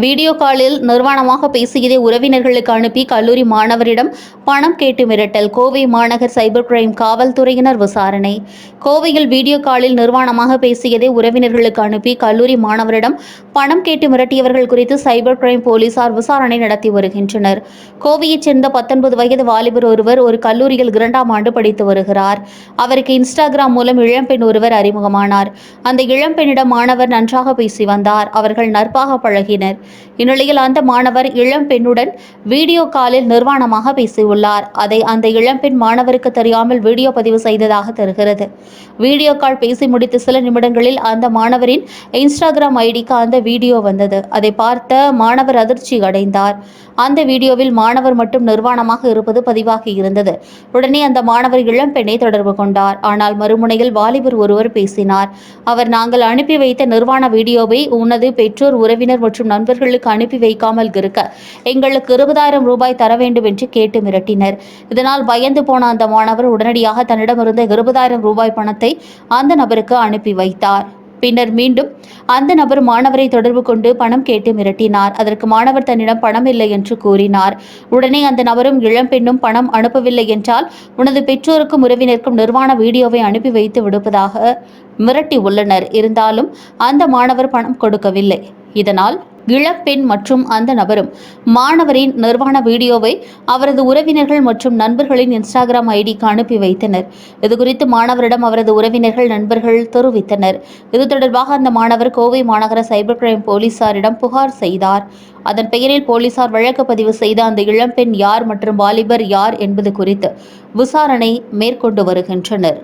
Video காலில் நிர்வாணமாக பேசியதை உறவினர்களுக்கு அனுப்பி கல்லூரி மாணவரிடம் பணம் கேட்டு மிரட்டல். கோவை மாநகர் சைபர் கிரைம் காவல்துறையினர் விசாரணை. கோவையில் வீடியோ காலில் நிர்வாணமாக பேசியதை உறவினர்களுக்கு அனுப்பி கல்லூரி மாணவரிடம் பணம் கேட்டு மிரட்டியவர்கள் குறித்து சைபர் கிரைம் போலீசார் விசாரணை நடத்தி வருகின்றனர். கோவையைச் சேர்ந்த 19 வயது வாலிபர் ஒருவர் ஒரு கல்லூரியில் 2ஆம் ஆண்டு படித்து வருகிறார். அவருக்கு இன்ஸ்டாகிராம் மூலம் இளம்பெண் ஒருவர் அறிமுகமானார். அந்த இளம்பெண்ணிடம் மாணவர் நன்றாக பேசி வந்தார். அவர்கள் நட்பாக பழகினர். இந்நிலையில் அந்த மாணவர் இளம்பெண்ணுடன் வீடியோ காலில் நிர்வாணமாக பேசியுள்ளார். அதை அந்த இளம்பெண் மாணவருக்கு தெரியாமல் வீடியோ பதிவு செய்ததாக தெரிகிறது. வீடியோ கால் பேசி முடித்த சில நிமிடங்களில் அந்த மாணவரின் இன்ஸ்டாகிராம் ஐடிக்கு அந்த வீடியோ வந்தது. அதை பார்த்த மாணவர் அதிர்ச்சி அடைந்தார். அந்த வீடியோவில் மாணவர் மட்டும் நிர்வாணமாக இருப்பது பதிவாகி இருந்தது. உடனே அந்த மாணவர் இளம்பெண்ணை தொடர்பு கொண்டார். ஆனால் மறுமுனையில் வாலிபர் ஒருவர் பேசினார். அவர், நாங்கள் அனுப்பி வைத்த நிர்வாண வீடியோவை உனது பெற்றோர், உறவினர் மற்றும் நண்பர்களுக்கு அனுப்பி வைக்காமல் இருக்க எங்களுக்கு 20,000 ரூபாய் தர வேண்டும் என்று கேட்டு மிரட்டினர். இதனால் பயந்து போன அந்த மாணவர் உடனடியாக தன்னிடமிருந்த 20,000 ரூபாய் பணத்தை அந்த நபருக்கு அனுப்பி வைத்தார். பின்னர் மீண்டும் அந்த நபர் மாணவரை தொடர்பு கொண்டு பணம் கேட்டு மிரட்டினார். அதற்கு மாணவர் தன்னிடம் பணம் இல்லை என்று கூறினார். உடனே அந்த நபரும் இளம்பெண்ணும் பணம் அனுப்பவில்லை என்றால் உனது பெற்றோருக்கும் உறவினருக்கும் நிர்வாண வீடியோவை அனுப்பி வைத்து விடுப்பதாக மிரட்டி உள்ளனர். இருந்தாலும் அந்த மாணவர் பணம் கொடுக்கவில்லை. இதனால் இளம்பெண் மற்றும் அந்த நபரும் மாணவரின் நிர்வாண வீடியோவை அவரது உறவினர்கள் மற்றும் நண்பர்களின் இன்ஸ்டாகிராம் ஐடிக்கு அனுப்பி வைத்தனர். இதுகுறித்து மாணவரிடம் அவரது உறவினர்கள், நண்பர்கள் தெரிவித்தனர். இது தொடர்பாக அந்த மாணவர் கோவை மாநகர சைபர் கிரைம் போலீசாரிடம் புகார் செய்தார். அதன் பெயரில் போலீசார் வழக்கு பதிவு செய்த அந்த இளம்பெண் யார் மற்றும் வாலிபர் யார் என்பது குறித்து விசாரணை மேற்கொண்டு வருகின்றனர்.